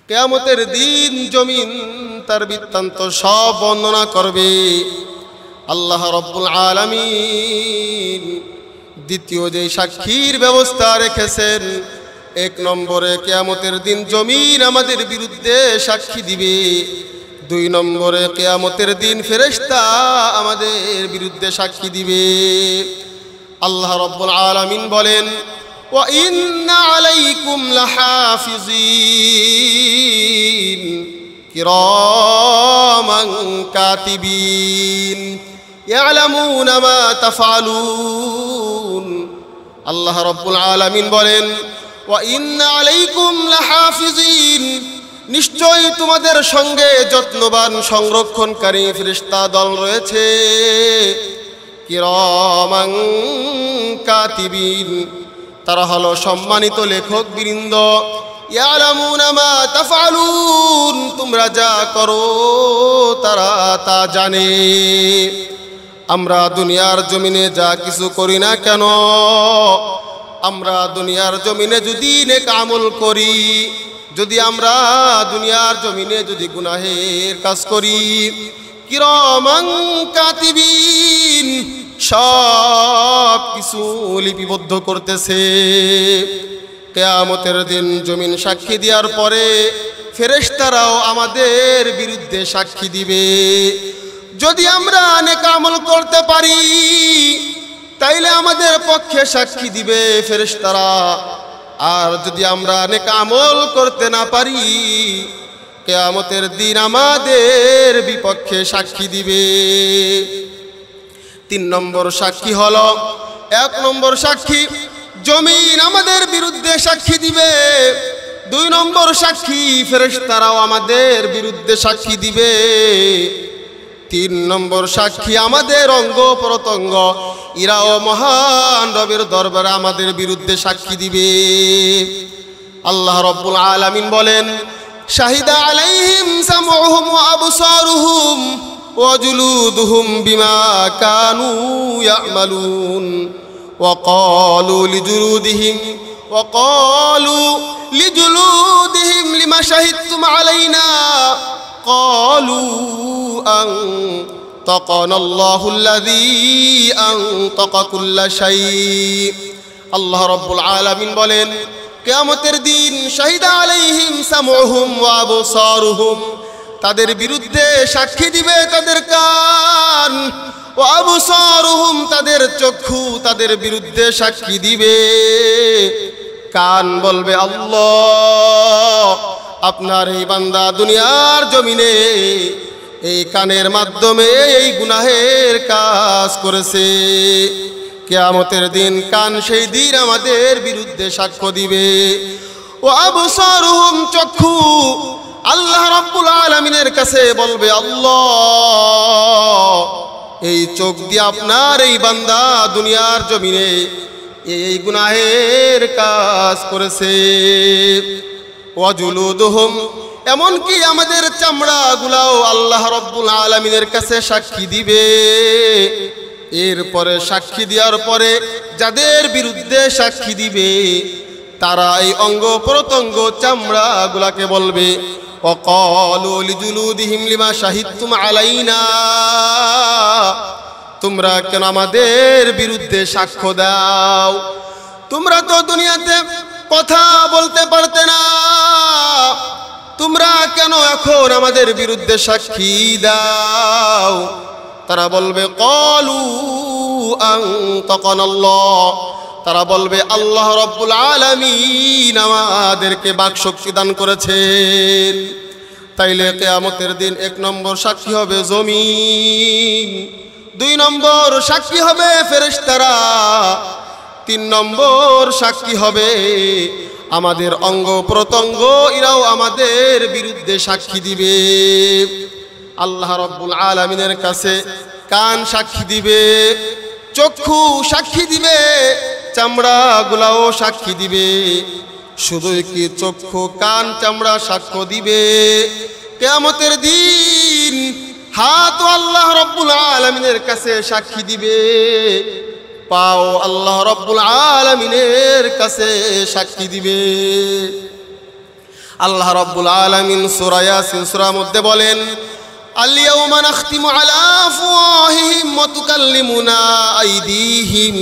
কিয়ামতের দিন জমিন তার বৃত্তান্ত সব বর্ণনা করবে। আল্লাহ রাব্বুল আলামিন দ্বিতীয় যে সাক্ষীর ব্যবস্থা রেখেছেন, এক নম্বরে কিয়ামতের দিন জমিন আমাদের বিরুদ্ধে সাক্ষী দিবে, দুই নম্বরে কিয়ামতের দিন ফেরেশতা আমাদের বিরুদ্ধে সাক্ষী দিবে। আল্লাহ রাব্বুল আলামিন বলেন, ওয়া ইন্না আলাইকুম লাহাফিজিন কিরামান কাতিবিন ইয়ালামুনা মা তাফআলুন। আল্লাহ রাব্বুল আলামিন বলেন, ওয়া ইন্না আলাইকুম লাহাফিজিন, নিশ্চয়ই তোমাদের সঙ্গে যত্নবান সংরক্ষণকারী ফেরেশতা দল রয়েছে। কিরামান কাতিবিন, তারা হলো সম্মানিত লেখক বৃন্দ। ইয়ালামুনা মা তাফআলুন, তোমরা যা করো তারা তা জানে। আমরা দুনিয়ার জমিনে যা কিছু করি না কেন, আমরা দুনিয়ার জমিনে যদি নেক আমল করি, যদি আমরা দুনিয়ার জমিনে যদি গুনাহের কাজ করি, কিরামান কাতিবিন, সব কিছু লিপিবদ্ধ করতেছে। কিয়ামতের দিন জমিন সাক্ষী দেওয়ার পরে ফেরেশতারাও আমাদের বিরুদ্ধে সাক্ষী দিবে। যদি আমরা নেক আমল করতে পারি তাইলে আমাদের পক্ষে সাক্ষী দিবে ফেরেশতারা, আর যদি আমরা নেক আমল করতে না পারি কিয়ামতের দিন আমাদের বিপক্ষে সাক্ষী দিবে। তিন নম্বর সাক্ষী হলো, এক নম্বর সাক্ষী জমিন আমাদের বিরুদ্ধে সাক্ষী দিবে, দুই নম্বর সাক্ষী ফেরেশতারাও আমাদের বিরুদ্ধে সাক্ষী দিবে, তিন নম্বর সাক্ষী আমাদের অঙ্গ প্রত্যঙ্গ ইরাও মহান রবের দরবারে আমাদের বিরুদ্ধে সাক্ষী দিবে। আল্লাহ রাব্বুল আলামিন বলেন, শাহিদা আলাইহিম সামউহুম ওয়া আবসারুহুম ওয়া জুলুদুহুম বিমা কানু ইয়ামালুন ওয়া ক্বালু লিজুলুদিহিম লিমা শাহিদতুম আলাইনা ক্বালু আনতাকানা আল্লাহুল্লাযী আনতাকা কুল্লা শাই। আল্লাহ রাব্বুল আলামিন বলেন, কিয়ামতের দিন শাহিদা আলাইহিম সামউহুম ওয়া আবসারুহুম, তাদের বিরুদ্ধে সাক্ষী দিবে তাদের কান, ওয়া আবসারুহুম, তাদের চক্ষু তাদের বিরুদ্ধে সাক্ষী দিবে। কান বলবে, আল্লাহ আপনার এই বান্দা দুনিয়ার জমিনে এই কানের মাধ্যমে এই গুনাহের কাজ করেছে। কিয়ামতের দিন কান সেই দিন আমাদের বিরুদ্ধে সাক্ষ্য দিবে। ও আবসারুহুম, চক্ষু আল্লাহ রাব্বুল আলামিনের কাছে বলবে, আল্লাহ এই চোখ দিয়ে আপনার এই বান্দা দুনিয়ার জমিনে এই গুনাহের কাজ করেছে। ওয়া জুলুদুহুম, এমনকি আমাদের চামড়াগুলাও আল্লাহ রাব্বুল আলামিনের কাছে সাক্ষী দিবে। এরপরে সাক্ষী দেওয়ার পরে যাদের বিরুদ্ধে সাক্ষী দিবে তারা এই অঙ্গ প্রত্যঙ্গ চামড়াগুলাকে বলবে, ওয়াকালু লিজুলুদিহিম লিমা শাহিদতুম আলাইনা, তোমরা কেন আমাদের বিরুদ্ধে সাক্ষ্য দাও? তোমরা তো দুনিয়াতে কথা বলতে পারতে না, তোমরা কেন এখন আমাদের বিরুদ্ধে সাক্ষী দাও? তারা বলবে, ক্বালু আনতাকানাল্লাহ, তারা বলবে আল্লাহ রাব্বুল আলামিন আমাদেরকে বাকশক্তি দান করেছেন। তাইলে কিয়ামতের দিন এক নম্বর সাক্ষী হবে জমিন, দুই নম্বর সাক্ষী হবে ফেরেশতারা, তিন নম্বর সাক্ষী হবে আমাদের অঙ্গ প্রত্যঙ্গ, এরাও আমাদের বিরুদ্ধে সাক্ষী দিবে। আল্লাহ রাব্বুল আলামিনের কাছে কান সাক্ষী দিবে, চক্ষু সাক্ষী দিবে, চামড়াগুলাও সাক্ষী দিবে। শুধু কি চক্ষু কান চামড়া সাক্ষ্য দিবে? কিয়ামতের দিন হাত আল্লাহ রাব্বুল আলামিনের কাছে সাক্ষী দিবে, পাও আল্লাহ রাব্বুল আলামিনের কাছে সাক্ষী দিবে। আল্লাহ রাব্বুল আলামিন সূরা ইয়াসিন সূরার মধ্যে বলেন, আল-ইয়াওমা নাখতিমু আলা আফওয়াহিহিম ওয়া তুকাল্লিমুনা আইদিহিম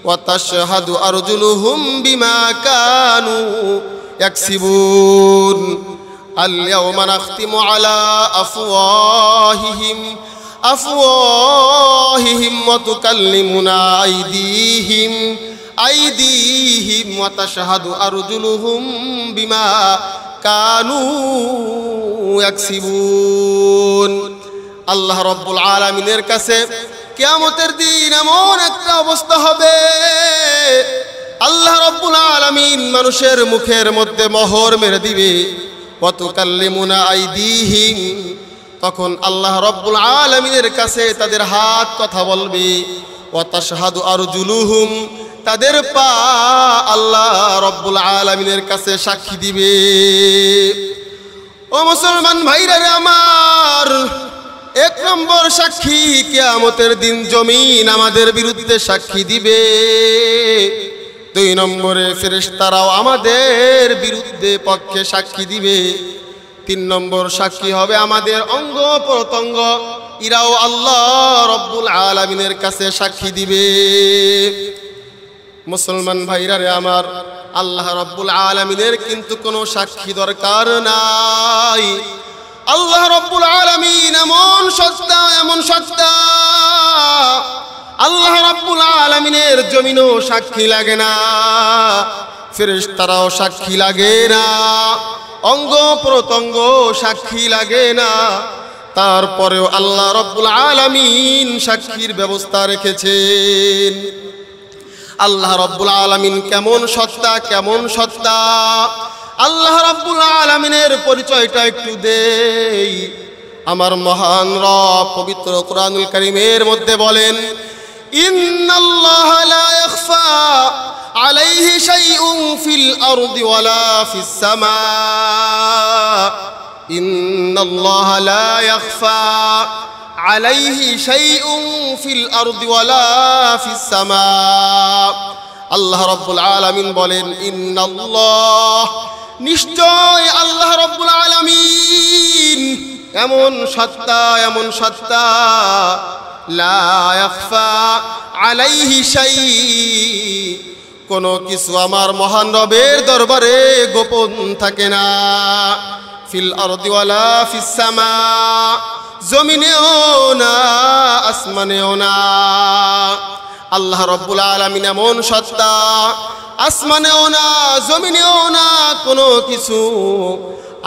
ওয়া তাশহাদু আরজুলুহুম বিমা কানু ইয়াকসিবুন। আল-ইয়াওমা নাখতিমু আলা আফওয়াহিহিম ওয়া তুকাল্লিমুনা আইদিহিম ওয়া তাশহাদু আরজুলুহুম বিমা কানু ইয়াকসিবুন। আল্লাহ রাব্বুল আলামিনের কাছে কিয়ামতের দিন এমন একটা অবস্থা হবে, আল্লাহ রাব্বুল আলামিন মানুষের মুখের মধ্যে মোহর মেরে দিবে। ওয়া তুকাল্লিমুনা আইদিহিম, তখন আল্লাহ রাব্বুল আলামিনের কাছে তাদের হাত কথা বলবে। ওয়া তাশহাদু আরজুলুহুম, তাদের পা আল্লাহ রাব্বুল আলামিনের কাছে সাক্ষী দিবে। ও মুসলমান ভাইরা রে আমার, এক নম্বর সাক্ষী কিয়ামতের দিন জমিন আমাদের বিরুদ্ধে সাক্ষী দিবে। দুই নম্বরে ফেরেশতারাও আমাদের বিরুদ্ধে পক্ষে সাক্ষী দিবে। তিন নম্বর সাক্ষী হবে আমাদের অঙ্গ প্রত্যঙ্গ, ইরাও আল্লাহ রাব্বুল আলামিনের কাছে সাক্ষী দিবে। মুসলমান ভাইরা রে আমার, আল্লাহ রাব্বুল আলামিনের কিন্তু কোনো সাক্ষী দরকার নাই। আল্লাহ রাব্বুল আলামিন এমন সত্তা, এমন সত্তা, আল্লাহ রাব্বুল আলামিনের জমিনও সাক্ষী লাগে না, ফেরেশতারাও সাক্ষী লাগে না, অঙ্গ প্রত্যঙ্গ সাক্ষী লাগে না, তারপরেও আল্লাহ রাব্বুল আলামিন সাক্ষীর ব্যবস্থা রেখেছেন। আল্লাহ রাব্বুল আলামিন কেমন সত্তা, কেমন সত্তা, আল্লাহ রাব্বুল আলামিনের পরিচয়টা একটু দেই। আমার মহান রব পবিত্র কোরআনুল কারীমের মধ্যে বলেন, ইন্নাল্লাহা লা ইয়াখফা আলাইহি শাইউন ফিল আরদি ওয়ালা ফিস সামা। ইন্নাল্লাহা লা ইয়াখফা আলাইহি শাইউন ফিল আরদি ওয়ালা ফিস সামা। আল্লাহ রাব্বুল আলামিন বলেন, ইন্নাল্লাহ, নিশ্চয় আল্লাহ রাব্বুল আলামিন এমন সত্তা, এমন সত্তা, লা ইয়াখফা আলাইহি শাই, কোনো কিছু আমার মহান রবের দরবারে গোপন থাকে না। ফিল আরদি ওয়ালা ফিস সামা, জমিনেও না, আসমানেও না। আল্লাহ রাব্বুল আলামিন এমন সত্তা, আসমানেও না, জমিনেও না, কোনো কিছু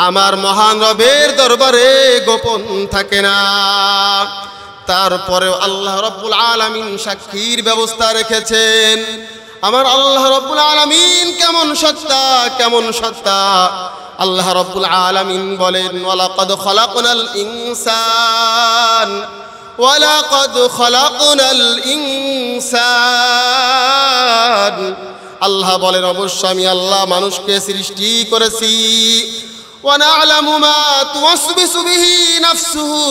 আমার মহান রবের দরবারে গোপন থাকে না। তারপরেও আল্লাহ রাব্বুল আলামিন সাক্ষীর ব্যবস্থা রেখেছেন। আমার আল্লাহ রাব্বুল আলামিন কেমন সত্তা, কেমন সত্তা, আল্লাহ রাব্বুল আলামিন বলেন, ওয়ালাকাদ খালাকনাল ইনসান, ওয়ালাকাদ খালাকনাল ইনসান। আল্লাহ বলেন, অবশ্য আমি আল্লাহ মানুষকে সৃষ্টি করেছি। ওয়া না'লামু মা তুওয়াসবিসু বিহি নাফসুহু,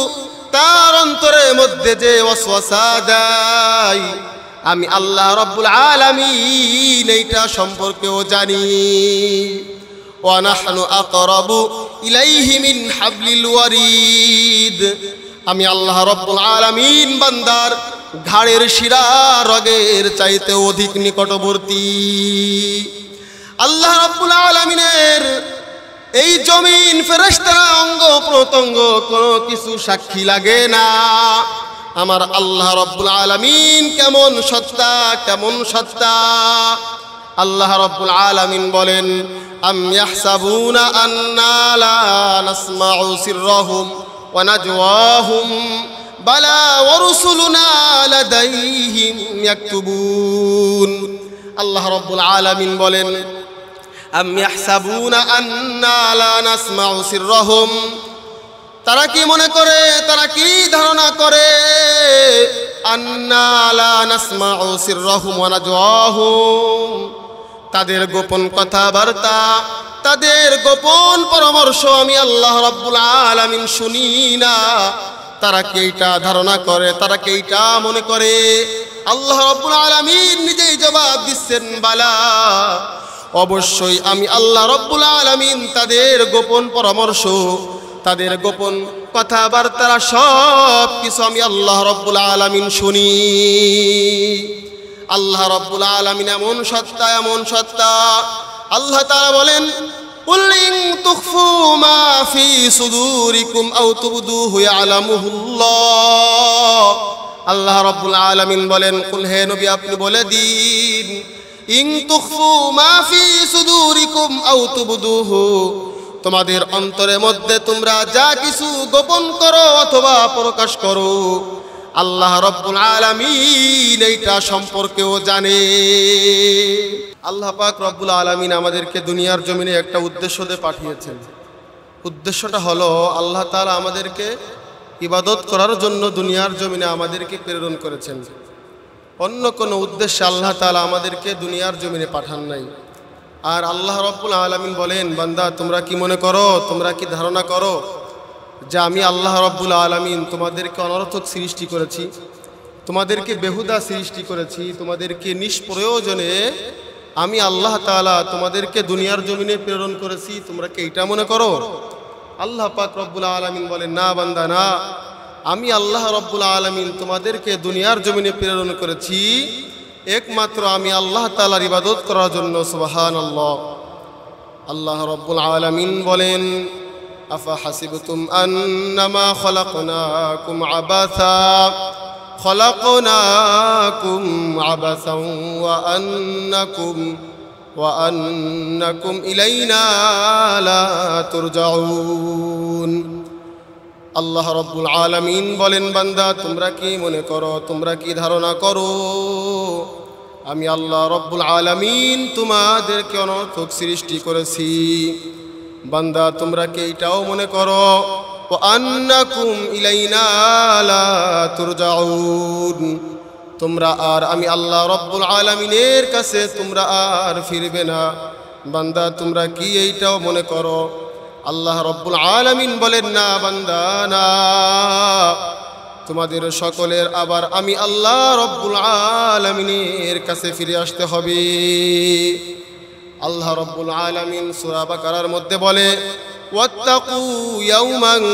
তার অন্তরের মধ্যে যে ওয়াসওয়াসা দেয় আমি আল্লাহ রাব্বুল আলামিন এইটা সম্পর্কেও জানি। ওয়া নাহনু আকরাবু ইলাইহি মিন হাবলিল ওয়ারিদ, আমি আল্লাহ রাব্বুল আলামিন বান্দার ঘাড়ের শিরা রগের চাইতে অধিক নিকটবর্তী। আল্লাহ রাব্বুল আলামিনের এই জমিন, ফেরেশতারা, অঙ্গ প্রত্যঙ্গ, কোনো কিছু সাক্ষী লাগে না। আমার আল্লাহ রাব্বুল আলামিন কেমন সত্তা, কেমন সত্তা। আল্লাহ রাব্বুল আলামিন বলেন, আম ইয়াহসাবুনা আন্না লা নাসমাউ সিররাহুম ওয়া নাজওয়াহুম বালা ওয়া রুসুলুনা লাদাইহিম ইয়াকতুবুন। আল্লাহ রাব্বুল আলামিন বলেন, আম ইয়াহসাবুনা আন্না লা নাসমাউ সিররাহুম, তারা কি মনে করে, তারা কি ধারণা করে, আন্না লা নাসমাউ সিররাহুম ওয়া নাজওয়াহুম, তাদের গোপন কথাবার্তা, তাদের গোপন পরামর্শ আমি আল্লাহ রাব্বুল আলামিন শুনি না। তারা কি এইটা ধারণা করে, তারা কি এইটা মনে করে? আল্লাহ রাব্বুল আলামিন নিজেই জবাব দিচ্ছেন, বালা অবশ্যই আমি আল্লাহ রব্বুল আলামিন তাদের গোপন পরামর্শ, তাদের গোপন কথাবার্তা সব কিছু আমি আল্লাহ রব্বুল আলামিন শুনি। আল্লাহ রব্বুল আলামিন এমন সত্তা, এমন সত্তা। আল্লাহ তাআলা বলেন, কুল ইন তুখফু মা ফি সুদুরিকুম আও তুবদুহু ইয়ালামুহুল্লাহ। আল্লাহ রব্বুল আলামিন বলেন, কুল হে নবী আপনি বলে দিন, ইন তুখফু মা ফি সুদুরিকুম আও তুবদুহু, তোমাদের অন্তরের মধ্যে তোমরা যা কিছু গোপন করো অথবা প্রকাশ করো, আল্লাহ রব্বুল আলামিন এইটা সম্পর্কেও জানে। আল্লাহ পাক রব্বুল আলামিন আমাদেরকে দুনিয়ার জমিনে একটা উদ্দেশ্য দিয়ে পাঠিয়েছেন। উদ্দেশ্যটা হলো আল্লাহ তাআলা আমাদেরকে ইবাদত করার জন্য দুনিয়ার জমিনে আমাদেরকে প্রেরণ করেছেন। অন্য কোনো উদ্দেশ্যে আল্লাহ তাআলা আমাদেরকে দুনিয়ার জমিনে পাঠান নাই। আর আল্লাহ রব্বুল আলামিন বলেন, বান্দা তোমরা কি মনে করো, তোমরা কি ধারণা করো যে আমি আল্লাহ রব্বুল আলামিন তোমাদেরকে অনর্থক সৃষ্টি করেছি, তোমাদেরকে বেহুদা সৃষ্টি করেছি, তোমাদেরকে নিষ্প্রয়োজনে আমি আল্লাহ তাআলা তোমাদেরকে দুনিয়ার জমিনে প্রেরণ করেছি, তোমরা কি এটা মনে করো? আল্লাহ পাক রব্বুল আলামিন বলেন, না বান্দা না, আমি আল্লাহ রব্বুল আলামিন তোমাদেরকে দুনিয়ার জমিনে প্রেরণ করেছি একমাত্র আমি আল্লাহ তাআলার ইবাদত করার জন্য। সুবহানাল্লাহ। আল্লাহ রব্বুল আলামিন বলেন, আফা হাসিবতুম আন্নামা খলাকনাকুম আবাসা খলাকনাকুম আবাসাও ওয়া আন্নাকুম ইলাইনা লা তুরজাউন। আল্লাহ রব্বুল আলামিন বলেন, বান্দা তোমরা কি মনে করো, তোমরা কি ধারণা করো আমি আল্লাহ রব্বুল আলামিন তোমাদেরকে অনর্থক সৃষ্টি করেছি? বান্দা তোমরা কি এটাও মনে করো ওয়া আন্নাকুম ইলাইনা লা তুরজাউন, তোমরা আর আমি আল্লাহ রব্বুল আলামিনের কাছে তোমরা আর ফিরবে না? বান্দা তোমরা কি এইটাও মনে করো? আল্লাহ রব্বুল আলামিন বলেন, না বান্দা না, তোমাদের সকলের আবার আমি আল্লাহ রব্বুল আলামিনের কাছে ফিরে আসতে হবে। আল্লাহ রব্বুল আলামিন সূরা বাকারার মধ্যে বলে, ওয়াত্তাকু ইয়াওমান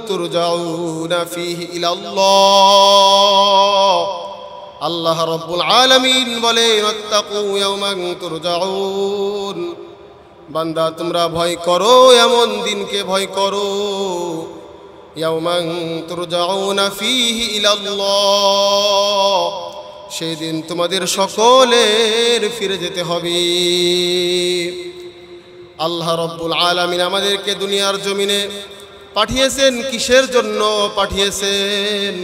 তুরজাউনা ফীহি ইলাল্লাহ। আল্লাহ রব্বুল আলামিন বলেন, ওয়াত্তাকু ইয়াওমান তুরজাউন, বান্দা তোমরা ভয় করো এমন দিনকে ভয় করো, ইয়াওমান তুরজাউনা ফীহি ইলাল্লাহ, সেই দিন তোমাদের সকলের ফিরে যেতে হবে। আল্লাহ রব্বুল আলামিন আমাদেরকে দুনিয়ার জমিনে পাঠিয়েছেন কিসের জন্য পাঠিয়েছেন?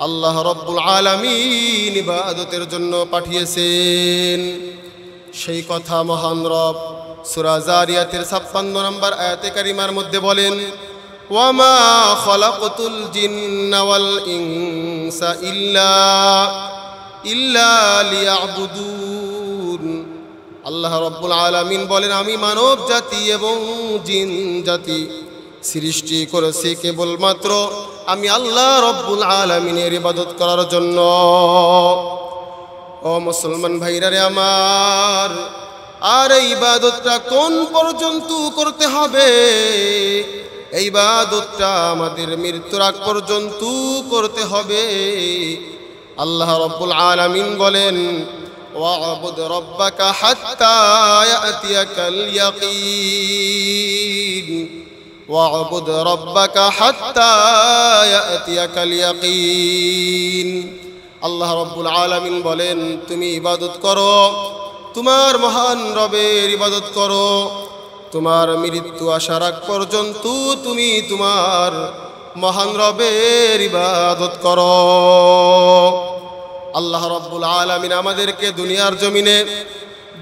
আল্লাহ রব্বুল আলামিন ইবাদতের জন্য পাঠিয়েছেন। সেই কথা মহান রব সূরা যারিয়াতের 56 নম্বর আয়াতে কারিমার মধ্যে বলেন, ওয়ামা খলাকতুল জিন্না ওয়াল ইনসা ইল্লা লিয়াবুদুন। আল্লাহ রব্বুল আলামিন বলেন, আমি মানব জাতি এবং জিন জাতি সৃষ্টি করেছি কেবলমাত্র আমি আল্লাহ রব্বুল আলামিনের ইবাদত করার জন্য। ও মুসলমান ভাইরা রে আমার, আর এই ইবাদতটা কোন পর্যন্ত করতে হবে? এই ইবাদতটা আমাদের মৃত্যুর আগ পর্যন্ত করতে হবে। আল্লাহ রব্বুল আলামিন বলেন, ওয়া'বুদ রাব্বাকা হাত্তা ইয়াতিয়াকাল ইয়াকিন, ওয়া'বুদ রাব্বাকা হাত্তা ইয়াতিয়াকাল ইয়াকিন। আল্লাহ রব্বুল আলামিন বলেন, তুমি ইবাদত করো, তোমার মহান রবের ইবাদত করো, তোমার মৃত্যু আসার আগ পর্যন্ত তুমি তোমার মহান রবের ইবাদত করো। আল্লাহ রব্বুল আলামিন আমাদেরকে দুনিয়ার জমিনে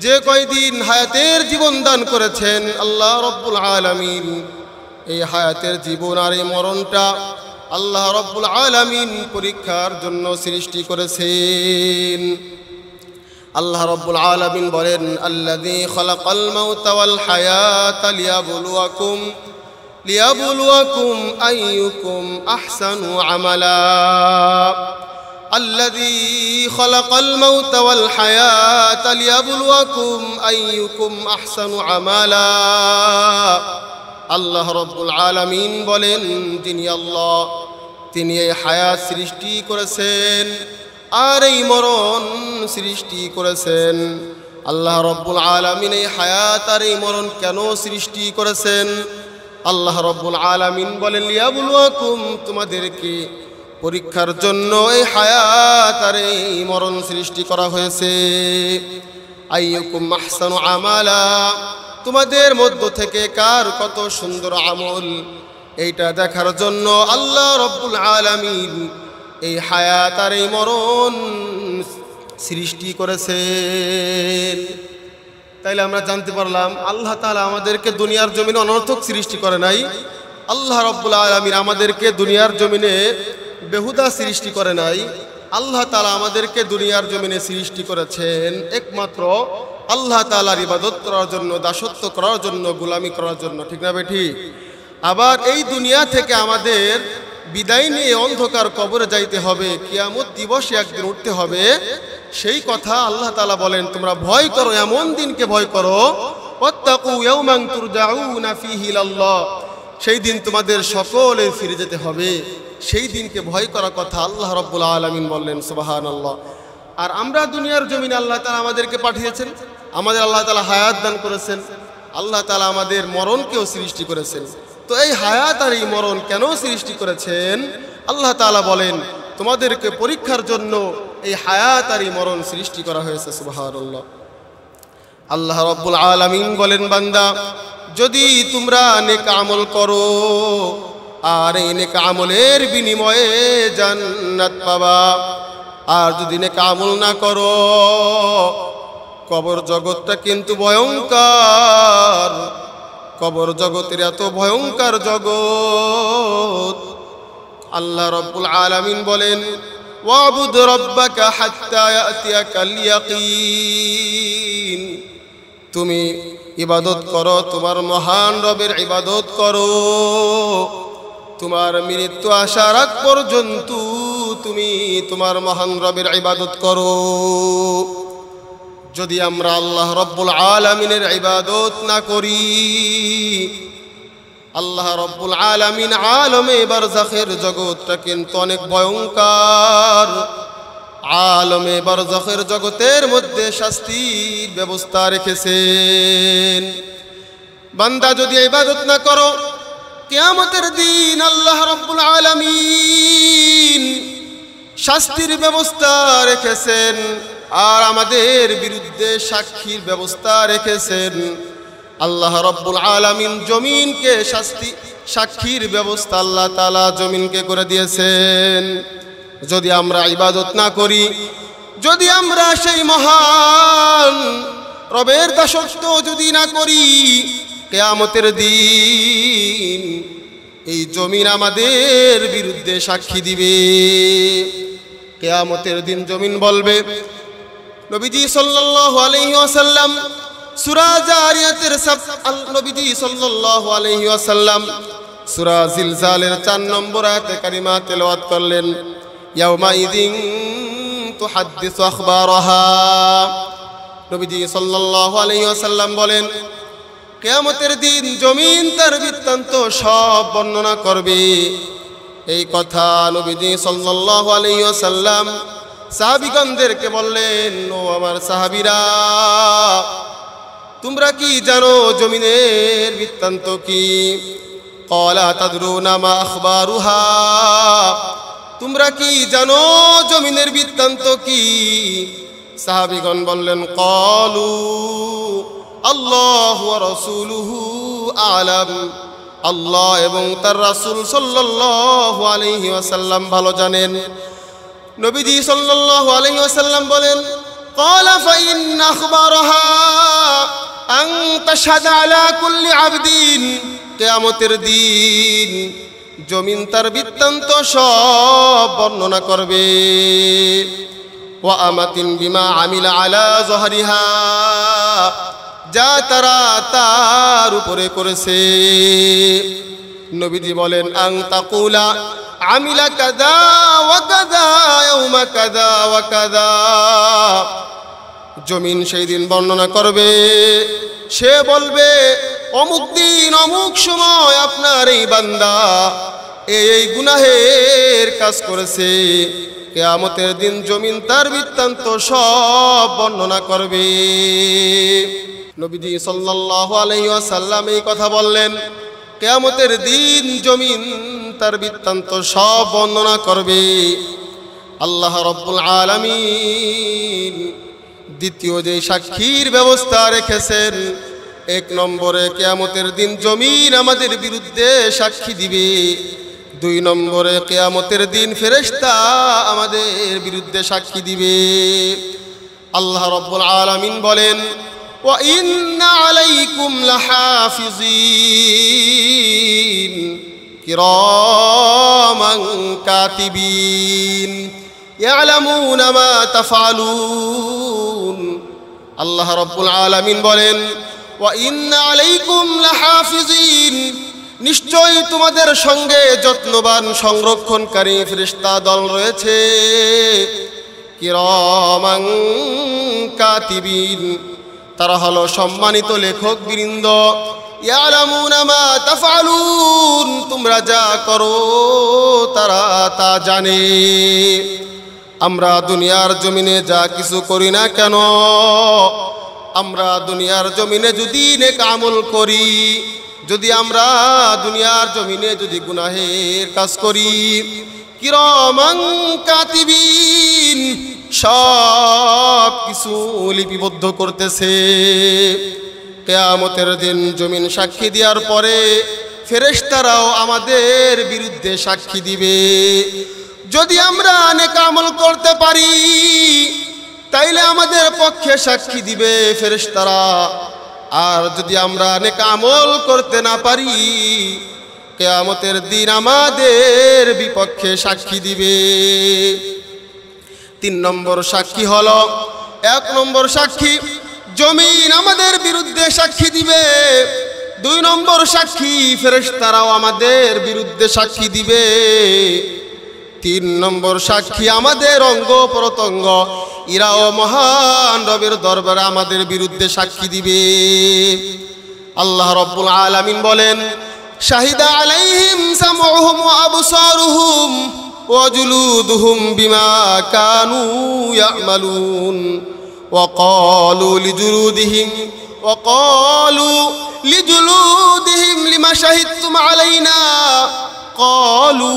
যে কয়দিন হায়াতের জীবন দান করেছেন, আল্লাহ রব্বুল আলামিন এই হায়াতের জীবন আর এই মরণটা আল্লাহ রব্বুল আলামিন পরীক্ষার জন্য সৃষ্টি করেছেন। আল্লাহ রব্বুল আলামিন বলেন, আল্লাযী খালাকাল মাউতা ওয়াল হায়াতা লিয়াবলুয়াকুম আইয়ুকুম আহসানু আমালা। আল্লাযী খালাকাল মাউতা ওয়াল হায়াতা লিয়াবলুয়াকুম আইয়ুকুম আহসানু আমালা। আল্লাহ রাব্বুল আলামিন বলেন, যিনি আল্লাহ, তিনি এই হায়াত সৃষ্টি করেছেন আর এই মরণ সৃষ্টি করেছেন। আল্লাহ রাব্বুল আলামিন এই হায়াত আর এই মরণ কেন সৃষ্টি করেছেন? আল্লাহ রাব্বুল আলামিন বলেন, লিয়াবলুয়াকুম, তোমাদেরকে পরীক্ষার জন্য এই হায়াত আর এই মরণ সৃষ্টি করা হয়েছে। আইয়ুকুম আহসানু আমালা, তোমাদের মধ্য থেকে কার কত সুন্দর আমল, এইটা দেখার জন্য আল্লাহ রাব্বুল আলামিন এই হায়াত আর এই মরণ সৃষ্টি করেছেন। তাইলে আমরা জানতে পারলাম আল্লাহ তাআলা আমাদেরকে দুনিয়ার জমিনে অনর্থক সৃষ্টি করে নাই। আল্লাহ রাব্বুল আলামিন আমাদেরকে দুনিয়ার জমিনে বেহুদা সৃষ্টি করে নাই। আল্লাহ তাআলা আমাদেরকে দুনিয়ার জমিনে সৃষ্টি করেছেন একমাত্র আল্লাহ তাআলার ইবাদত করার জন্য, দাসত্ব করার জন্য, গোলামি করার জন্য। ঠিক না বেঠি? আবার এই দুনিয়া থেকে আমাদের বিদায় নিয়ে অন্ধকার কবরে যাইতে হবে, কিয়ামত দিবসে একদিন উঠতে হবে। সেই কথা আল্লাহ তাআলা বলেন, তোমরা ভয় করো, এমন দিনকে ভয় করো, ওয়াত্তাকু ইয়াওমান তুরজাউনা ফীহি ইলাল্লাহ, সেই দিন তোমাদের সকলে ফিরে যেতে হবে। সেই দিনকে ভয় করার কথা আল্লাহ রাব্বুল আলামিন বললেন, সুবহানাল্লাহ। আর আমরা দুনিয়ার জমিনে আল্লাহ তাআলা আমাদেরকে পাঠিয়েছেন, আমাদের আল্লাহ তাআলা হায়াত দান করেছেন, আল্লাহ তাআলা আমাদের মরণকেও সৃষ্টি করেছেন। তো এই হায়াত আর এই মরণ কেন সৃষ্টি করেছেন? আল্লাহ তাআলা বলেন, তোমাদেরকে পরীক্ষার জন্য এই হায়াত আর এই মরণ সৃষ্টি করা হয়েছে। সুবহানাল্লাহ। আল্লাহ রাব্বুল আলামিন বলেন, বান্দা, যদি তোমরা নেক আমল করো আর এই নেক আমলের বিনিময়ে জান্নাত পাবা, আর যদি নেক আমল না করো, কবর জগৎটা কিন্তু ভয়ঙ্কর। কবর জগতের এত ভয়ঙ্কর জগৎ। আল্লাহ রাব্বুল আলামিন বলেন, ওয়াবুদ রাব্বাকা হাত্তা ইয়াতিয়াকাল ইয়াকিন, তুমি ইবাদত করো, তোমার মহান রবের ইবাদত করো, তোমার মৃত্যু আসার আগ পর্যন্ত তুমি তোমার মহান রবের ইবাদত করো। যদি আমরা আল্লাহ রাব্বুল আলামিনের ইবাদত না করি, আল্লাহ রাব্বুল আলামিন আলমে বারজাখের জগৎটা কিন্তু অনেক ভয়ঙ্কর। আলমে বারজাখের জগতের মধ্যে শাস্তির ব্যবস্থা রেখেছেন। বান্দা যদি ইবাদত না করো, কিয়ামতের দিন আল্লাহ রাব্বুল আলামিন শাস্তির ব্যবস্থা রেখেছেন, আর আমাদের বিরুদ্ধে সাক্ষীর ব্যবস্থা রেখেছেন। আল্লাহ রাব্বুল আলামিন জমিনকে সাক্ষীর ব্যবস্থা আল্লাহ তাআলা জমিনকে করে দিয়েছেন। যদি আমরা ইবাদত না করি, যদি আমরা সেই মহান রবের দাসত্ব যদি না করি, কিয়ামতের দিন এই জমিন আমাদের বিরুদ্ধে সাক্ষী দিবে। কিয়ামতের দিন জমিন বলবে, নবীজি সাল্লাল্লাহু আলাইহি ওয়াসাল্লাম সূরা জারিয়াতের নবীজি সাল্লাল্লাহু আলাইহি ওয়াসাল্লাম সূরা জিলজালের 4 নম্বর আয়াতে কারিমা তেলাওয়াত করলেন, ইয়াউমাইযিন তুহাদ্দিসু আখবারাহা। নবীজি সাল্লাল্লাহু আলাইহি ওয়াসাল্লাম বলেন, কিয়ামতের দিন জমিন তার বৃত্তান্ত সব বর্ণনা করবে। এই কথা নবীজি সাল্লাল্লাহু আলাইহি ওয়াসাল্লাম সাহাবীগণদেরকে বললেন, ও আমার সাহাবীরা, তোমরা কি জানো জমিনের বৃত্তান্ত কি? ক্বালা তাদরুনা মা আখবারুহা, তোমরা কি জানো জমিনের বৃত্তান্ত কি? সাহাবীগণ বললেন, ক্বালু আল্লাহু ওয়া রাসূলুহু আ'লাম, আল্লাহ এবং তার রাসূল সাল্লাল্লাহু আলাইহি ওয়াসাল্লাম ভালো জানেন। নবীজি সাল্লাল্লাহু আলাইহি ওয়াসাল্লাম বলেন, ক্বালা ফাইন আখবারহা আন তাশহাদা আলা কুল্লি আবদিন, কিয়ামতের দিন জমিন তার বৃত্তান্ত সব বর্ণনা করবে। ওয়া আমাতিন বিমা আমিলা আলা যহরিহা, যা তারা তার উপরে করেছে। নবীজি বলেন, আন তাকুলা আমিলা কাযা ওয়া কাযা ইয়াউমা কাযা ওয়া কাযা। জমিন সেই দিন বর্ণনা করবে, সে বলবে অমুক দিন অমুক সময় আপনার এই বান্দা এই গুনাহের কাজ করেছে। কিয়ামতের দিন জমিন তার বৃত্তান্ত সব বর্ণনা করবে। নবীজি সাল্লাল্লাহু আলাইহি ওয়াসাল্লাম এই কথা বললেন, কিয়ামতের দিন জমিন তার বৃত্তান্ত সব বর্ণনা করবে। আল্লাহ রাব্বুল আলামিন দ্বিতীয় যে সাক্ষীর ব্যবস্থা রেখেছেন, এক নম্বরে কিয়ামতের দিন জমিন আমাদের বিরুদ্ধে সাক্ষী দিবে, দুই নম্বরে কিয়ামতের দিন ফেরেশতা আমাদের বিরুদ্ধে সাক্ষী দিবে। আল্লাহ রাব্বুল আলামিন বলেন, ওয়া ইন্না আলাইকুম লাহাফিজিন কিরামান কাতিবিন ইয়ালামুনা মা তাফআলুন। আল্লাহ রাব্বুল আলামিন বলেন, ওয়া ইন্না আলাইকুম লাহাফিজিন, নিশ্চয়ই তোমাদের সঙ্গে যত্নবান সংরক্ষণকারী ফেরেশতা দল রয়েছে। কিরামান কাতিবিন, তারা হলো সম্মানিত লেখক বৃন্দ। ইয়ালামুনা মা তাফআলুন, তোমরা যা করো তারা তা জানে। আমরা দুনিয়ার জমিনে যা কিছু করি না কেন, আমরা দুনিয়ার জমিনে যদি নেক আমল করি, যদি আমরা দুনিয়ার জমিনে যদি গুনাহের কাজ করি, কিরামান কাতিবিন, সব কিছু লিপিবদ্ধ করতেছে। কিয়ামতের দিন জমিন সাক্ষী দেওয়ার পরে ফেরেশতারাও আমাদের বিরুদ্ধে সাক্ষী দিবে। যদি আমরা নেক আমল করতে পারি তাইলে আমাদের পক্ষে সাক্ষী দিবে ফেরেশতারা, আর যদি আমরা নেক আমল করতে না পারি কিয়ামতের দিন আমাদের বিপক্ষে সাক্ষী দিবে। তিন নম্বর সাক্ষী হলো, এক নম্বর সাক্ষী জমিন আমাদের বিরুদ্ধে সাক্ষী দিবে, দুই নম্বর সাক্ষী ফেরেশতারাও আমাদের বিরুদ্ধে সাক্ষী দিবে, তিন নম্বর সাক্ষী আমাদের অঙ্গ প্রত্যঙ্গ, ইরাও মহান রবের দরবারে আমাদের বিরুদ্ধে সাক্ষী দিবে। আল্লাহ রাব্বুল আলামিন বলেন, শাহিদা আলাইহিম সামউহুম ওয়া আবসারুহুম ওয়া জুলুদুহুম বিমা কানু ইয়ামালুন ওয়া ক্বালু লিজুলুদিহিম লিমা শাহিদতুম আলাইনা ক্বালু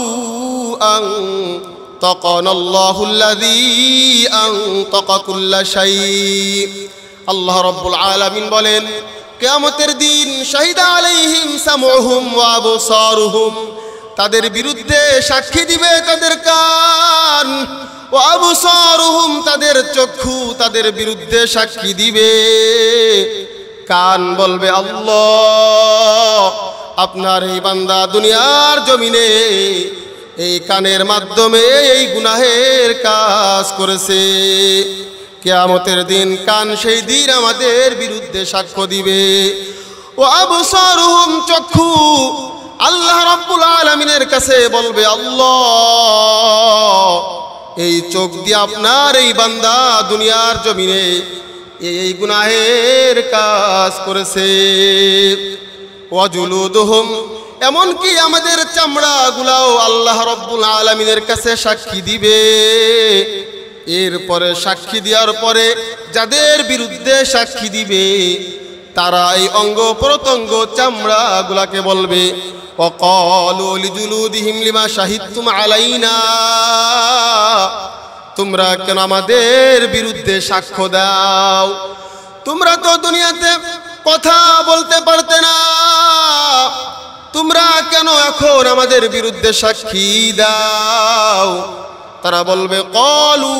আনতাকানা আল্লাহুল্লাযী আনতাকা কুল্লা শাই। আল্লাহ রাব্বুল আলামিন বলেন, কিয়ামতের দিন শাহিদা আলাইহিম সামউহুম ওয়া আবসারুহুম, তাদের বিরুদ্ধে সাক্ষী দিবে তাদের কান, ওয়া আবসারুহুম, তাদের চক্ষু তাদের বিরুদ্ধে সাক্ষী দিবে। কান বলবে, আল্লাহ আপনার এই বান্দা দুনিয়ার জমিনে এই কানের মাধ্যমে এই গুনাহের কাজ করেছে। কিয়ামতের দিন কান সেই দিন আমাদের বিরুদ্ধে সাক্ষ্য দিবে। ওয়া আবসারুহুম, চক্ষু আল্লাহ রাব্বুল আলামিনের কাছে বলবে, আল্লাহ এই চোখ দিয়ে আপনার এই বান্দা দুনিয়ার জমিনে এই গুনাহের কাজ করেছে। ওয়া জুলুদুহুম, এমনকি আমাদের চামড়াগুলাও আল্লাহ রাব্বুল আলামিনের কাছে সাক্ষী দিবে। এরপরে সাক্ষী দেওয়ার পরে যাদের বিরুদ্ধে সাক্ষী দিবে তারা এই অঙ্গ প্রত্যঙ্গ চামড়াগুলাকে বলবে, ওয়াকালু লিজুলুদিহিম লিমা শাহিদতুম আলাইনা, তোমরা কেন আমাদের বিরুদ্ধে সাক্ষ্য দাও? তোমরা তো দুনিয়াতে কথা বলতে পারতে না, তোমরা কেন এখন আমাদের বিরুদ্ধে সাক্ষী দাও? তারা বলবে, ক্বালু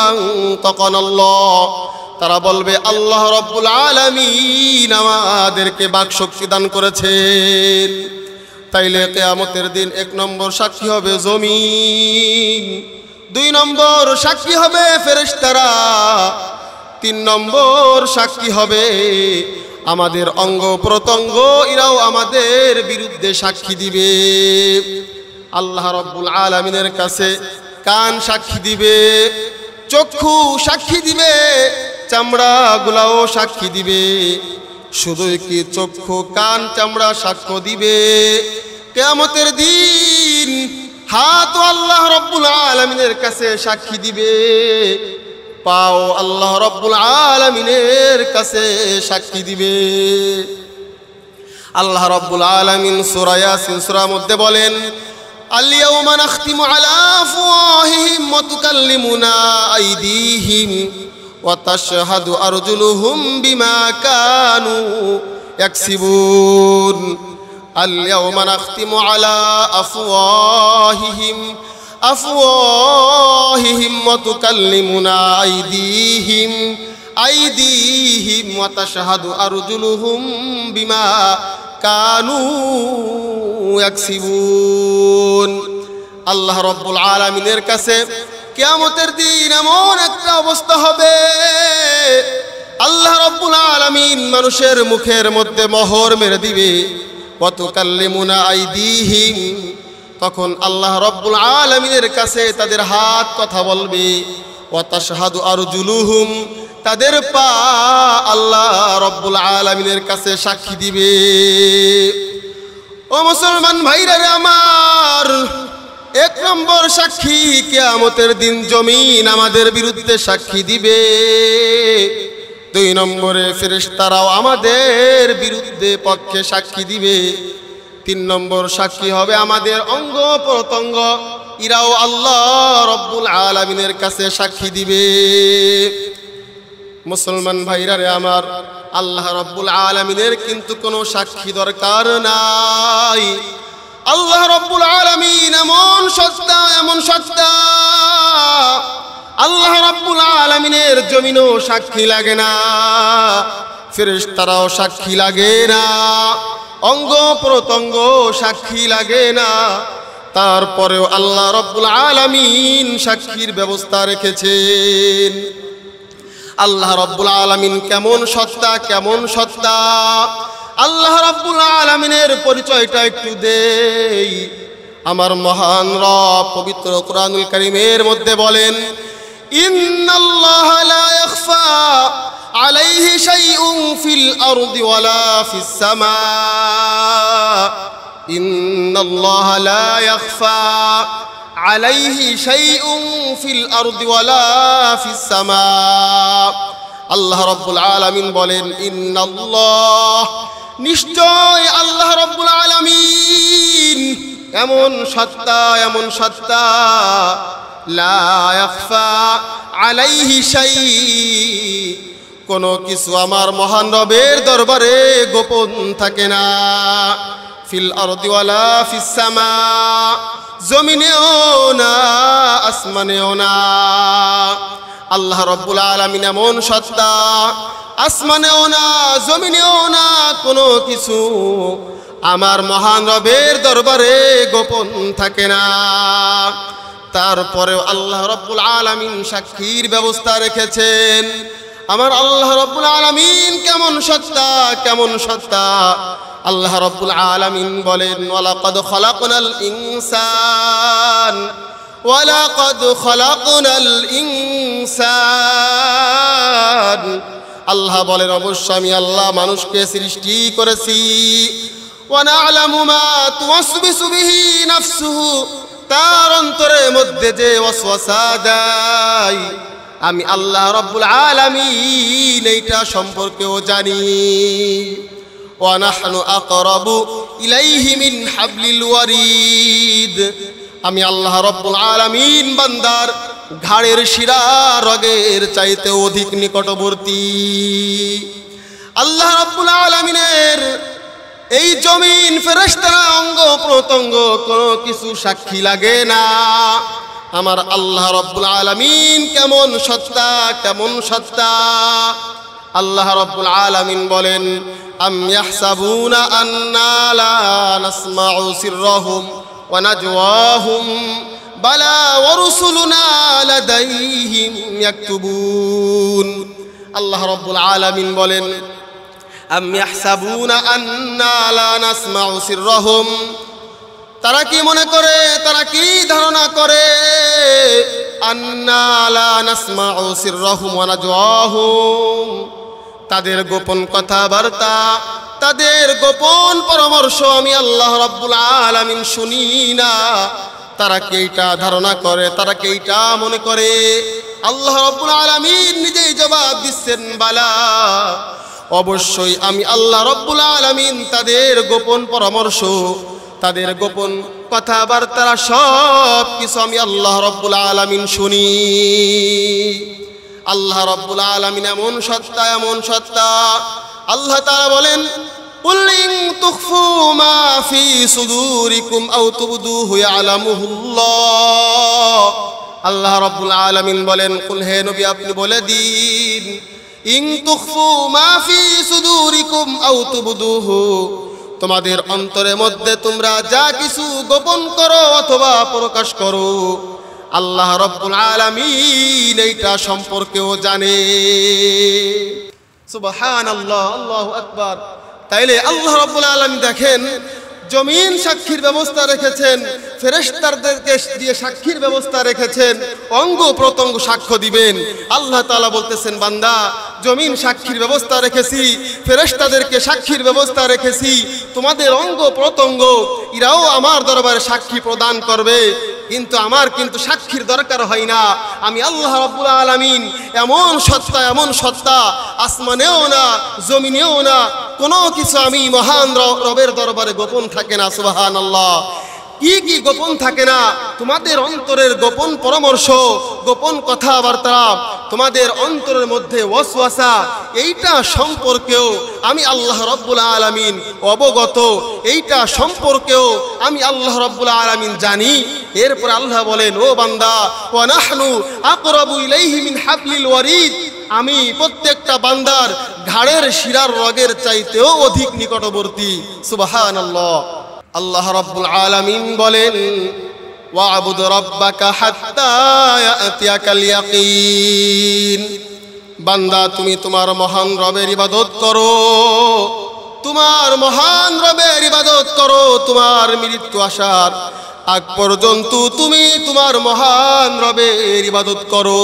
আনতাকানাল্লাহ, তারা বলবে আল্লাহ রাব্বুল আলামিন আমাদেরকে বাকশক্তি দান করেছেন। তাইলে কিয়ামতের দিন এক নম্বর সাক্ষী হবে জমিন, দুই নম্বর সাক্ষী হবে ফেরেশতারা, তিন নম্বর সাক্ষী হবে আমাদের অঙ্গ প্রত্যঙ্গ, এরাও আমাদের বিরুদ্ধে সাক্ষী দিবে। আল্লাহ রব্বুল আলামিনের কাছে কান সাক্ষী দিবে, চক্ষু সাক্ষী দিবে, চামড়াগুলাও সাক্ষী দিবে। শুধু কি চক্ষু কান চামড়া সাক্ষ্য দিবে, কিয়ামতের দিন হাত আল্লাহ রব্বুল আলামিনের কাছে সাক্ষী দিবে, পাও আল্লাহ রব্বুল আলামিনের কাছে সাক্ষী দিবে। আল্লাহ রব্বুল আলামিন সূরা ইয়াসিন সূরার মধ্যে বলেন, আল-ইয়াওমা নাখতিমু আলা আফওয়াহিহিম ওয়া তুকাল্লিমুনা আইদিহিম ওয়া তাশহাদু আরজুলুহুম বিমা কানু ইয়াকসিবুন। আল-ইয়াওমা নাখতিমু আলা আফওয়াহিহিম ওয়া তুকাল্লিমুনা আইদিহিম ওয়া তাশহাদু আরজুলুহুম বিমা কানু ইয়াকসিবুন। আল্লাহ রব্বুল আলামিনের কাছে কিয়ামতের দিন এমন একটা অবস্থা হবে, আল্লাহ রব্বুল আলামিন মানুষের মুখের মধ্যে মোহর মেরে দিবে। ওয়া তুকাল্লিমুনা আইদিহিম, তখন আল্লাহ রব্বুল আলামিনের কাছে তাদের হাত কথা বলবে। ওয়া তাশহাদু আরজুলুহুম, তাদের পা আল্লাহ রব্বুল আলামিনের কাছে সাক্ষী দিবে। ও মুসলমান ভাইরা রে আমার, এক নম্বর সাক্ষী কিয়ামতের দিন জমিন আমাদের বিরুদ্ধে সাক্ষী দিবে। দুই নম্বরে ফেরেশতারাও আমাদের বিরুদ্ধে পক্ষে সাক্ষী দিবে। তিন নম্বর সাক্ষী হবে আমাদের অঙ্গ প্রত্যঙ্গ, ইরাও আল্লাহ রব্বুল আলামিনের কাছে সাক্ষী দিবে। মুসলমান ভাইরা রে আমার, আল্লাহ রব্বুল আলামিনের কিন্তু কোনো সাক্ষী দরকার নাই। আল্লাহ রব্বুল আলামিন এমন সত্তা, এমন সত্তা, আল্লাহ রব্বুল আলামিনের জমিনও সাক্ষী লাগে না, ফেরেশতারাও সাক্ষী লাগে না, অঙ্গ প্রত্যঙ্গ সাক্ষী লাগে না, তারপরেও আল্লাহ রব্বুল আলামিন সাক্ষীর ব্যবস্থা রেখেছেন। আল্লাহ রব্বুল আলামিন কেমন সত্তা, কেমন সত্তা, আল্লাহ রব্বুল আলামিনের পরিচয়টা একটু দেই। আমার মহান রব পবিত্র কুরআনুল কারীমের মধ্যে বলেন, ইন্নাল্লাহা লা ইয়াখফা আলাইহি শাইউন ফিল আরদি ওয়ালা ফিস সামা। ইন্নাল্লাহা লা ইয়াখফা আলাইহি শাইউন ফিল আরদি ওয়ালা ফিস সামা। আল্লাহ রব্বুল আলামিন বলেন, ইন্নাল্লাহ, নিশ্চয় আল্লাহ রব্বুল আলামিন এমন সত্তা, এমন সত্তা, লা ইয়াখফা আলাইহি শাই, কোনো কিছু আমার মহান রবের দরবারে গোপন থাকে না। ফিল আরদি ওয়ালা ফিস সামা, জমিনেও না, আসমানেও না। আল্লাহ রব্বুল আলামিন এমন সত্তা, আসমানেও না, জমিনেও না, কোনো কিছু আমার মহান রবের দরবারে গোপন থাকে না। তারপরেও আল্লাহ রব্বুল আলামিন সাক্ষীর ব্যবস্থা রেখেছেন। আমার আল্লাহ রব্বুল আলামিন কেমন সত্তা, কেমন সত্তা। আল্লাহ রব্বুল আলামিন বলেন, ওয়ালাকাদ খালাকনাল ইনসান, ওয়ালাকাদ খালাকনাল ইনসান। আল্লাহ বলেন, অবশ্য আমি আল্লাহ মানুষকে সৃষ্টি করেছি। ওয়া না'লামু মা তুওয়াসবিসু বিহি নাফসুহু, তার অন্তরের মধ্যে যে ওয়াসওয়াসা দেয় আমি আল্লাহ রব্বুল আলামিন এইটা সম্পর্কেও জানি। ওয়া নাহনু আকরাবু ইলাইহি মিন হাবলিল ওয়ারিদ, আমি আল্লাহ রব্বুল আলামিন বান্দার ঘাড়ের শিরা রগের চাইতে অধিক নিকটবর্তী। আল্লাহ রব্বুল আলামিনের এই জমিন, ফেরেশতারা, অঙ্গ প্রত্যঙ্গ, কোনো কিছু সাক্ষী লাগে না। আমার আল্লাহ রব্বুল আলামিন কেমন সত্তা, কেমন সত্তা। আল্লাহ রব্বুল আলামিন বলেন, আম ইয়াহসাবুনা আন্না লা নাসমাউ সিররাহুম ওয়া নাজওয়াহুম বালা ওয়া রুসুলুনা লাদাইহিম ইয়াকতুবুন। আল্লাহ রব্বুল আলামিন বলেন, আম ইয়াহসাবুনা আন্না লা নাসমাউ সিররাহুম, তারা কি মনে করে, তারা কি ধারণা করে, আন্না লা নাসমাউ সিররাহুম ওয়া নাজওয়াহুম, তাদের গোপন কথাবার্তা, তাদের গোপন পরামর্শ আমি আল্লাহ রাব্বুল আলামিন শুনি না। তারা কি এইটা ধারণা করে, তারা কি এইটা মনে করে? আল্লাহ রাব্বুল আলামিন নিজেই জবাব দিচ্ছেন, বালা, অবশ্যই আমি আল্লাহ রাব্বুল আলামিন তাদের গোপন পরামর্শ, তাদের গোপন কথাবার্তা সব কিছু আমি আল্লাহ রাব্বুল আলামিন শুনি। আল্লাহ রাব্বুল আলামিন এমন সত্তা, এমন সত্তা। আল্লাহ তাআলা বলেন, কুল ইন তুখফু মা ফি সুদুরিকুম আও তুবদুহু ইয়ালামুহুল্লাহ। আল্লাহ রাব্বুল আলামিন বলেন, কুল, হে নবী আপনি বলে দিন, ইন তুখফু মা ফি সুদুরিকুম আও তুবদুহু, তোমাদের অন্তরের মধ্যে তোমরা যা কিছু গোপন করো অথবা প্রকাশ করো, আল্লাহ রাব্বুল আলামিন এইটা সম্পর্কেও জানে। সুবহানাল্লাহ, আল্লাহু আকবার। তাইলে আল্লাহ রাব্বুল আলামিন দেখেন, জমিন সাক্ষীর ব্যবস্থা রেখেছেন, ফেরেশতাদেরকে দিয়ে সাক্ষীর ব্যবস্থা রেখেছেন, অঙ্গ প্রত্যঙ্গ সাক্ষ্য দিবেন। আল্লাহ তাআলা বলতেছেন, বান্দা, জমিন সাক্ষীর ব্যবস্থা রেখেছি, ফেরেশতাদেরকে সাক্ষীর ব্যবস্থা রেখেছি, তোমাদের অঙ্গ প্রত্যঙ্গ এরাও আমার দরবারে সাক্ষী প্রদান করবে, কিন্তু আমার কিন্তু সাক্ষীর দরকার হয় না। আমি আল্লাহ রাব্বুল আলামিন এমন সত্তা, এমন সত্তা, আসমানেও না জমিনেও না কোনো কিছু আমি মহান রবের দরবারে গোপন থাকে না। সুবহানাল্লাহ। কি কি গোপন থাকে না? তোমাদের অন্তরের গোপন পরামর্শ, গোপন কথাবার্তা, তোমাদের অন্তরের মধ্যে ওয়াসওয়াসা, এইটা সম্পর্কেও আমি আল্লাহ রাব্বুল আলামিন অবগত, এইটা সম্পর্কেও আমি আল্লাহ রাব্বুল আলামিন জানি। এরপর আল্লাহ বলেন, ও বান্দা, ওয়া নাহনু আকরাবু ইলাইহি মিন হাবলিল ওয়ারিদ, আমি প্রত্যেকটা বান্দার ঘাড়ের শিরার রগের চাইতেও অধিক নিকটবর্তী। সুবহানাল্লাহ। আল্লাহ রাব্বুল আলামিন বলেন, ওয়া'বুদ রাব্বাকা হাত্তা ইয়াতিয়াকাল ইয়াকিন, বান্দা তুমি তোমার মহান রবের ইবাদত করো, তোমার মহান রবের ইবাদত করো, তোমার মৃত্যু আসার আগ পর্যন্ত তুমি তোমার মহান রবের ইবাদত করো।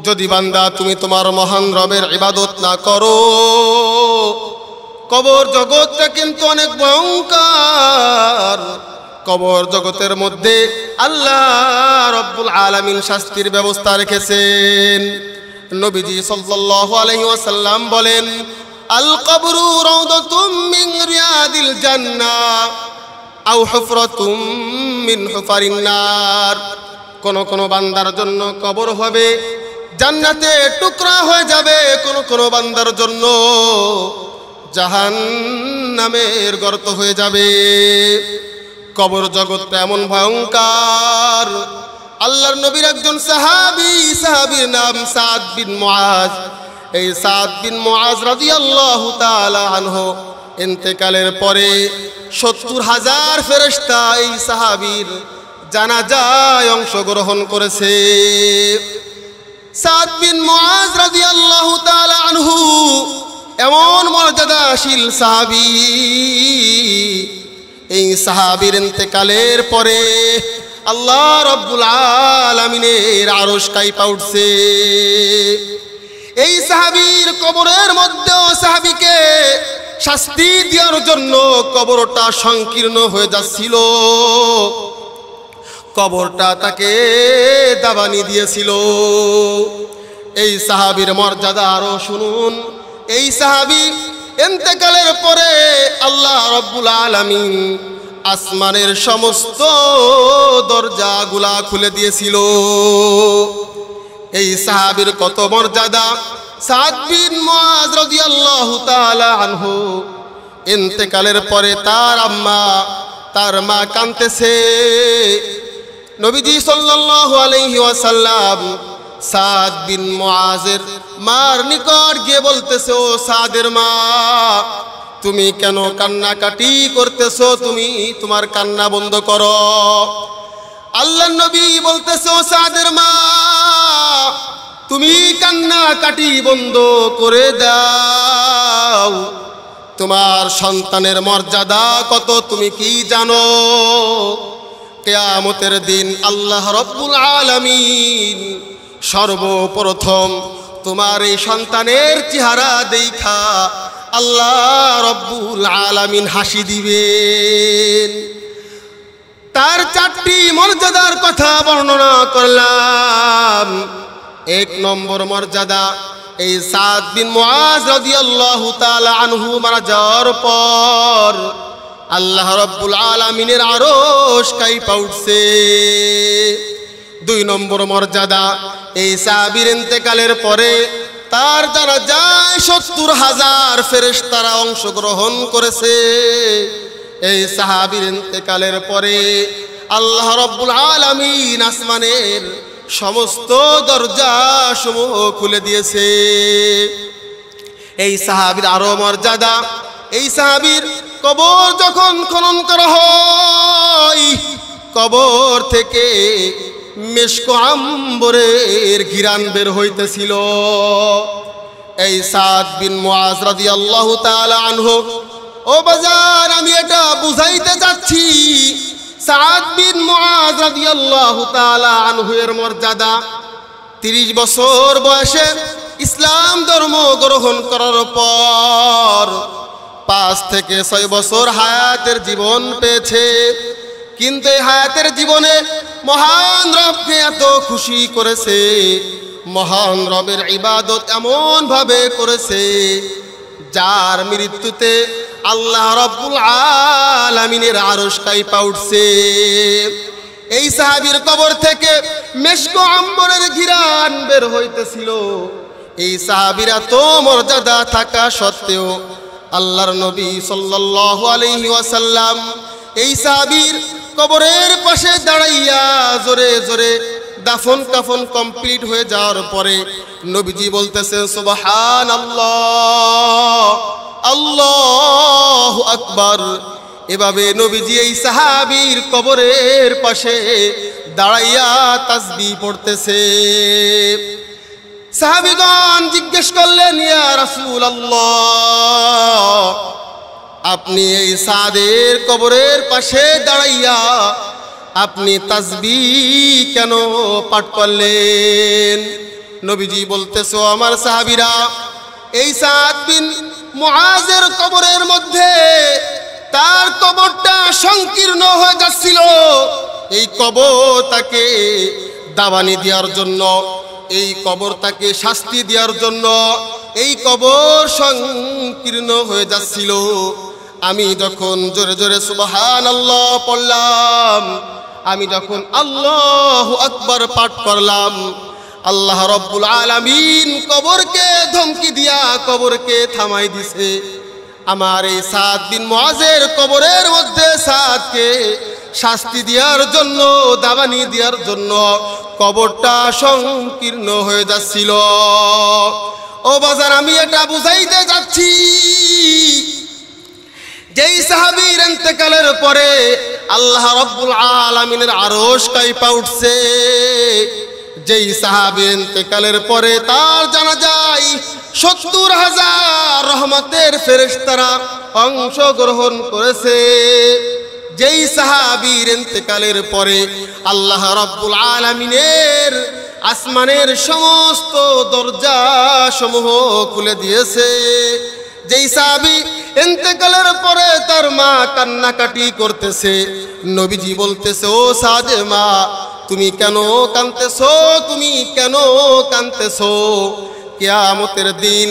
যদি বান্দা তুমি তোমার মহান রবের ইবাদত না করো, কবর জগৎটা কিন্তু অনেক ভয়ঙ্কর। কবর জগতের মধ্যে আল্লাহ রাব্বুল আলামিন শাস্তির ব্যবস্থা রেখেছেন। নবীজি সাল্লাল্লাহু আলাইহি ওয়াসাল্লাম বলেন, আল কবরু রাউদাতুম মিন রিয়াদিল জান্নাহ আও হুফরাতুম মিন হুফারিন নার। কোন কোন বান্দার জন্য কবর হবে জান্নাতে টুকরা হয়ে যাবে, কোন কোন বান্দার জন্য জাহান্নামের গর্ত হয়ে যাবে। কবর জগৎটা এমন ভয়ঙ্কর। আল্লাহর নবীর একজন সাহাবীর নাম সাদ বিন মুআজ। এই সাদ বিন মুআজ রাদিয়াল্লাহু তাআলা আনহু ইন্তেকালের পরে ৭০,০০০ ফেরেশতা এই সাহাবীর জানাজায় অংশগ্রহণ করেছে। সাদ বিন মুআজ রাদিয়াল্লাহু তাআলা আনহু এমন মর্যাদাশীল সাহাবী, এই সাহাবীর ইন্তেকালের পরে আল্লাহ রাব্বুল আলামিনের আরশ কাঁপা উঠছে। এই সাহাবীর কবরের মধ্যেও সাহাবীকে শাস্তি দেওয়ার জন্য কবরটা সংকীর্ণ হয়ে যাচ্ছিল, কবরটা তাকে দাবানি দিয়েছিল। এই সাহাবীর মর্যাদা আরো শুনুন। এই সাহাবী ইন্তেকালের পরে আল্লাহ রাব্বুল আলামিন আসমানের সমস্ত দরজাগুলা খুলে দিয়েছিল। এই সাহাবীর কত মর্যাদা! সাদ বিন মুআজ রাদিয়াল্লাহু তাআলা আনহু ইন্তেকালের পরে তার মা কাঁদতেছে। নবীজি সাল্লাল্লাহু আলাইহি ওয়াসাল্লাম সাদ বিন মুআজের মার নিকট গিয়ে বলতেছে, ও সাদের মা, তুমি কেন কান্নাকাটি করতেছো? তুমি তোমার কান্না বন্ধ করো। আল্লাহর নবী বলতেছে, ও সাদের মা, তুমি কান্নাকাটি বন্ধ করে দাও। তোমার সন্তানের মর্যাদা কত তুমি কি জানো? কিয়ামতের দিন আল্লাহ রব্বুল আলামিন সর্বপ্রথম তোমার এই সন্তানের চেহারা দেখা আল্লাহ রব্বুল আলামিন হাসি দিবেন। তার 4টি মর্যাদার কথা বর্ণনা করলাম। 1 নম্বর মর্যাদা, এই সাদ বিন মুআজ রাদিয়াল্লাহু তাআলা আনহু মারা যাওয়ার পর আল্লাহ রাব্বুল আলামিনের আরশ কাঁপা উঠছে। 2 নম্বর মর্যাদা, এই সাহাবীর ইন্তেকালের পরে তার জানাজায় 70,000 ফেরেশতারা অংশগ্রহণ করেছে। এই সাহাবীর ইন্তেকালের পরে আল্লাহ রাব্বুল আলামিন আসমানের সমস্ত দরজা সমূহ খুলে দিয়েছে। এই সাহাবীর আরো মর্যাদা, এই সাহাবীর কবর যখন খনন করা হয়, কবর থেকে মেশক আম্বরের ঘিরান বের হইতেছিল। এই সাদ বিন মুআজ রাদিয়াল্লাহু তাআলা আনহু, ও বাজার আমি এটা বুঝাইতে যাচ্ছি, সাদ বিন মুআজ রাদিয়াল্লাহু তাআলা আনহু এর মর্যাদা 30 বছর বয়সে ইসলাম ধর্ম গ্রহণ করার পর 5 থেকে 6 বছর হায়াতের জীবন পেয়েছে। কিন্তু এই হায়াতের জীবনে মহান রবকে এত খুশি করেছে, মহান রবের ইবাদত এমন ভাবে করেছে, যার মৃত্যুতে আল্লাহ রাব্বুল আলামিনের আরশ কাঁপা উঠছে। এই সাহাবীর কবর থেকে মেশক আম্বরের ঘিরান বের হইতেছিল। এই সাহাবীর এত মর্যাদা থাকা সত্ত্বেও আল্লাহর নবী সাল্লাল্লাহু আলাইহি ওয়াসাল্লাম এই সাহাবীর কবরের পাশে দাঁড়াইয়া জোরে জোরে দাফন কাফন কমপ্লিট হয়ে যাওয়ার পরে নবীজি বলতেছেন সুবহানাল্লাহ, আল্লাহু আকবার। এভাবে নবীজি এই সাহাবীর কবরের পাশে দাঁড়াইয়া তাসবিহ পড়তেছে। সাহাবীগণ জিজ্ঞেস করলেন, ইয়া রাসূলুল্লাহ, আপনি এই সাদের কবরের পাশে দাঁড়াইয়া আপনি তাসবিহ কেন পাঠ করলেন? নবীজি বলতেছো, আমার সাহাবীরা, এই সাদ বিন মুআজের কবরের মধ্যে তার কবরটা সংকীর্ণ হয়ে যাচ্ছিল। এই কবর তাকে দাবানি দেওয়ার জন্য, এই কবর তাকে শাস্তি দেওয়ার জন্য এই কবর সংকীর্ণ হয়ে যাচ্ছিল। আমি যখন জোরে জোরে সুবহানাল্লাহ পড়লাম, আমি যখন আল্লাহু আকবার পাঠ করলাম, আল্লাহ রাব্বুল আলামিন কবরকে ধমকি দিয়া কবরকে থামাই দিছে। আমার এই সাদ বিন মুআজের কবরের মধ্যে সাদকে শাস্তি দেওয়ার জন্য, দাবানি দেওয়ার জন্য কবরটা সংকীর্ণ হয়ে যাচ্ছিল। ও বাজার, আমি এটা বুঝাইতে যাচ্ছি, যেই সাহাবীর ইন্তেকালের পরে আল্লাহ রাব্বুল আলামিনের আরশ কাঁপা উঠছে, যেই সাহাবীর ইন্তেকালের পরে তার জানাজায় 70,000 রহমতের ফেরেশতারা অংশগ্রহণ করেছে, যেই সাহাবীর ইন্তেকালের পরে আল্লাহ রাব্বুল আলামিনের আসমানের সমস্ত দরজা সমূহ খুলে দিয়েছে, যেই সাহাবী ইন্তেকালের পরে তার মা কান্নাকাটি করতেছে, নবীজি বলতেছে, ও সাদে মা, তুমি কেন কাঁদতেছো? তুমি কেন কাঁদতেছো? কিয়ামতের দিন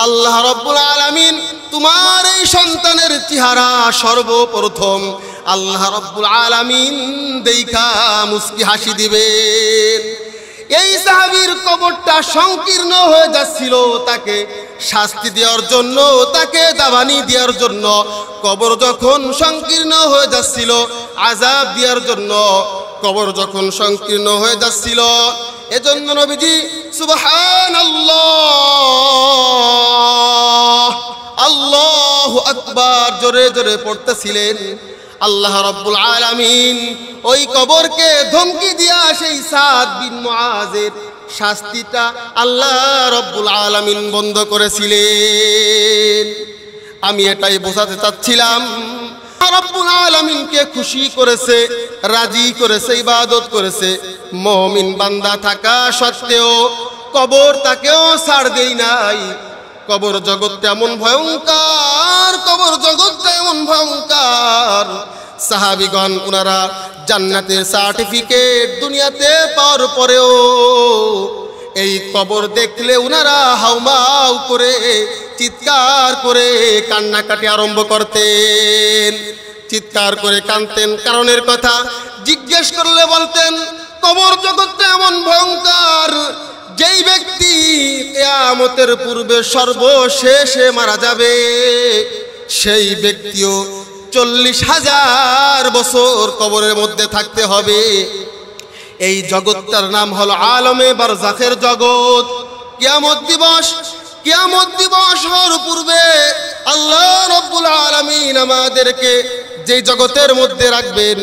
আল্লাহ রাব্বুল আলামিন তোমার এই সন্তানের চেহারা সর্বপ্রথম আল্লাহ রাব্বুল আলামিন দেখা মুস্কি হাসি দিবেন। এই সাহাবীর কবরটা সংকীর্ণ হয়ে যাচ্ছিল, তাকে শাস্তি দেওয়ার জন্য, তাকে দাবানি দেওয়ার জন্য, কবর যখন সংকীর্ণ হয়ে যাচ্ছিল, আযাব দেওয়ার জন্য কবর যখন সংকীর্ণ হয়ে যাচ্ছিল, এজন্য নবীজি সুবহানাল্লাহ, আল্লাহু আকবার জোরে জোরে পড়তেছিলেন। আল্লাহ রাব্বুল আলামিন ওই কবরকে ধমকি দিয়া সেই সাদ বিন মুআজের শাস্তিটা আল্লাহ রাব্বুল আলামিন বন্ধ করেছিলেন। আমি এটাই বোঝাতে চাচ্ছিলাম, রব্বুল আলামিনকে খুশি করেছে, রাজি করেছে, ইবাদত করেছে। মুমিন বান্দা থাকা সত্ত্বেও কবর তাকেও ছাড় দেই নাই। কবর জগৎটা এমন ভয়ঙ্কর, কবর জগৎটা এমন ভয়ঙ্কর। সাহাবীগণ ওনারা জান্নাতের সার্টিফিকেট দুনিয়াতে পাওয়ার পরেও এই কবর দেখলে ওনারা হাউমাউ করে চিৎকার করে কান্নাকাটি আরম্ভ করতেন, চিৎকার করে কাঁদতেন। কারণের কথা জিজ্ঞেস করলে বলতেন, কবর জগৎটা এমন ভয়ঙ্কর, যেই ব্যক্তি কিয়ামতের পূর্বে সর্বশেষে মারা যাবে সেই ব্যক্তিও 40,000 বছর কবরের মধ্যে থাকতে হবে। এই জগৎটার নাম হলো আলমে বারজাখের জগৎ। কিয়ামত দিবস হওয়ার পূর্বে আল্লাহ রাব্বুল আলামিন আমাদেরকে যে জগতের মধ্যে রাখবেন,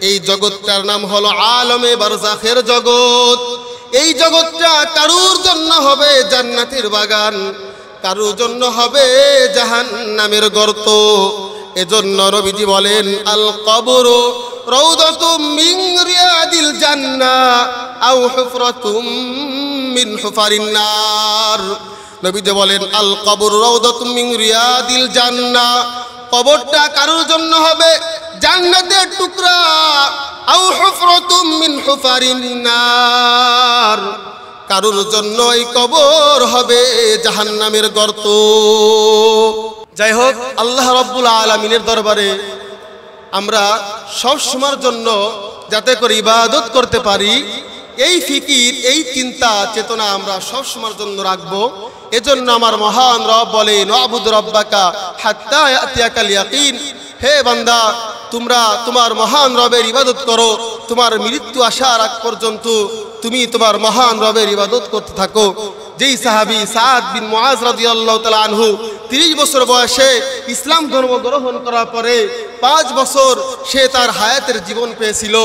এই জগৎটার নাম হলো আলমে বারজাখের জগৎ। এই জগৎটা কারুর জন্য হবে জান্নাতের বাগান, কারুর জন্য হবে জাহান্নামের গর্ত। এজন্য নবীজি বলেন, আল কবরু রাউদাতুম মিন রিয়াদিল জান্নাহ আও হুফরাতুম মিন হুফারিন নার। নবীজি বলেন, আল কবরু রাউদাতুম মিন রিয়াদিল জান্নাহ, কবরটা কারুর জন্য হবে জান্নাতের টুকরা, আও হুফরাতুম মিন হুফারিন নার, কারুর জন্য এই কবর হবে জাহান্নামের গর্ত। যাই হোক, আল্লাহ রাব্বুল আলামিনের দরবারে আমরা সব সময়ের জন্য যাতে করে ইবাদত করতে পারি, এই ফিকির, এই চিন্তা চেতনা আমরা সব সময়ের জন্য রাখবো। এজন্য আমার মহান রব বলেন, ওয়াবুদ রব্বাকা হাত্তা ইয়াতিয়াকাল ইয়াকিন। হে বান্দা, তোমরা তোমার মহান রবের ইবাদত করো, তোমার মৃত্যু আসার আগ পর্যন্ত তুমি তোমার মহান রবের ইবাদত করতে থাকো। যেই সাহাবী সাদ বিন মুআজ রাদিয়াল্লাহু তাআলা আনহু 30 বছর বয়সে ইসলাম ধর্ম গ্রহণ করার পরে 5 বছর সে তার হায়াতের জীবন পেয়েছিল।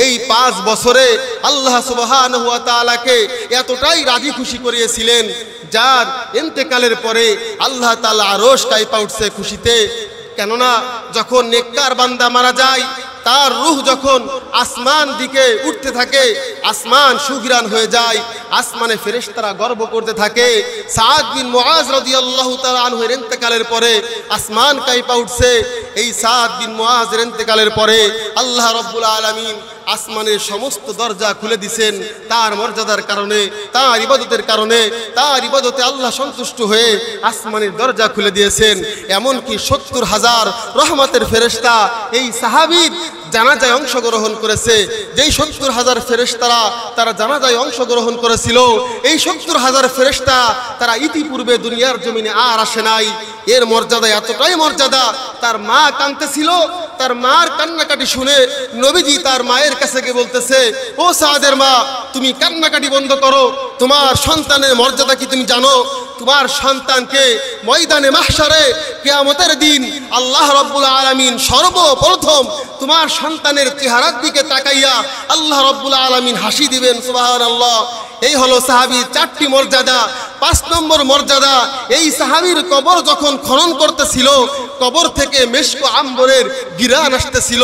এই 5 বছরে আল্লাহ সুবহানাহু ওয়া তাআলাকে এতটাই রাজি খুশি করিয়েছিলেন, যার ইন্তেকালের পরে আল্লাহ তাআলা আরশ কাঁপা উঠছে খুশিতে। কেননা যখন নেককার বান্দা মারা যায়, তার রূহ যখন আসমান দিকে উঠতে থাকে, আসমান সুঘ্রাণ হয়ে যায়, আসমানে ফেরেশতারা গর্ব করতে থাকে। সাদ বিন মুআজ রাদিয়াল্লাহু তাআলা আনহু এর ইন্তেকালের পরে আসমান কাঁপা উঠছে। এই সাদ বিন মুআজের ইন্তেকালের পরে আল্লাহ রাব্বুল আলামিন আসমানের সমস্ত দরজা খুলে দিয়েছেন তার মর্যাদার কারণে, তার ইবাদতের কারণে। তার ইবাদতে আল্লাহ সন্তুষ্ট হয়ে আসমানের দরজা খুলে দিয়েছেন। এমনকি 70,000 রহমতের ফেরেশতা এই সাহাবীর জানাজায় অংশগ্রহণ করেছে। যেই 70,000 ফেরেশতারা তারা জানাজায় অংশগ্রহণ করেছিল, এই 70,000 ফেরেশতা তারা ইতিপূর্বে দুনিয়ার জমিনে আর আসে নাই। এর মর্যাদা এতটাই মর্যাদা, তার মা কাঁদতেছিল, তার মার কান্নাকাটি শুনে নবীজি তার মায়ের কাছে গিয়ে বলতেছে, ও সাদের মা, তুমি কান্নাকাটি বন্ধ করো, তোমার সন্তানের মর্যাদা কি তুমি জানো? তোমার সন্তানকে ময়দানে মাহশারে কিয়ামতের দিন আল্লাহ রাব্বুল আলামিন সর্বপ্রথম তোমার সন্তানের চেহারার দিকে তাকাইয়া আল্লাহ রাব্বুল আলামিন হাসি দিবেন। সুবহানাল্লাহ। এই হলো সাহাবীর 4টি মর্যাদা। 5 নম্বর মর্যাদা, এই সাহাবীর কবর যখন খনন করতেছিল, কবর থেকে মেশক আম্বরের গিরান আসতেছিল।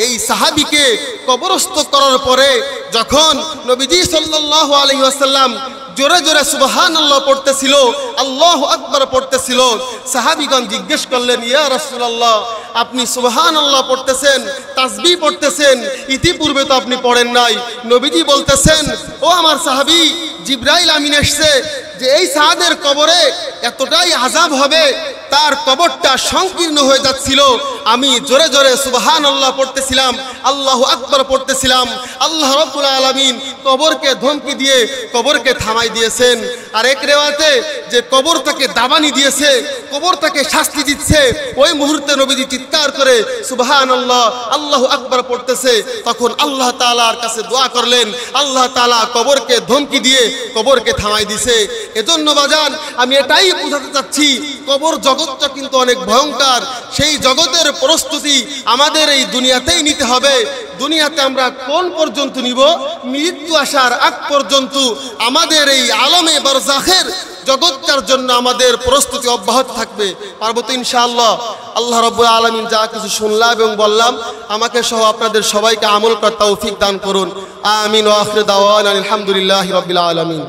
এই সাহাবীকে কবরস্থ করার পরে যখন নবীজি সাল্লাল্লাহু আলাইহি ওয়াসাল্লাম জোরে জোরে সুবহানাল্লাহ পড়তেছিল, আল্লাহু আকবার পড়তেছিল, সাহাবীগণ জিজ্ঞেস করলেন, ইয়া রাসূলুল্লাহ, আপনি সুবহানাল্লাহ পড়তেছেন, তাসবিহ পড়তেছেন, ইতিপূর্বে তো আপনি পড়েন নাই। নবীজি বলতেছেন, ও আমার সাহাবী, জিবরাইল আমিন এসেছে যে এই সাহাদের কবরে এতটাই আযাব হবে, তার কবরটা সংকীর্ণ হয়ে যাচ্ছিল। আমি জোরে জোরে সুবহানাল্লাহ পড়তেছিলাম, আল্লাহু আকবার পড়তেছিলাম। আল্লাহ রাব্বুল আলামিন কবরকে ধমকি দিয়ে কবরকে থামাই দিয়েছেন। আর এক রিওয়ায়াতে যে কবর তাকে দাবানি দিয়েছে, কবর তাকে শাস্তি দিচ্ছে, ওই মুহূর্তে নবীজি চিৎকার করে সুবহানাল্লাহ আল্লাহু আকবার পড়তেছে। তখন আল্লাহ তাআলার কাছে দোয়া করলেন, আল্লাহ তাআলা কবরকে ধমকি দিয়ে কবরকে থামাই দিয়েছে। এজন্য বাজান, আমি এটাই বোঝাতে চাচ্ছি, কবর জগৎটা কিন্তু অনেক ভয়ঙ্কর। সেই জগতের প্রস্তুতি আমাদের এই দুনিয়াতেই নিতে হবে। দুনিয়াতে আমরা কোন পর্যন্ত নিব? মৃত্যু আসার আগ পর্যন্ত আমাদের এই আলমে বারজাখের জগৎটার জন্য আমাদের প্রস্তুতি অব্যাহত থাকবে। পারবো তো ইনশাআল্লাহ? আল্লাহ রাব্বুল আলামিন যা কিছু শুনলাম এবং বললাম, আমাকে সহ আপনাদের সবাইকে আমল করার তৌফিক দান করুন। আমিন ওয়া আখিরু দাওয়ানা আলহামদুলিল্লাহি রাব্বিল আলামিন।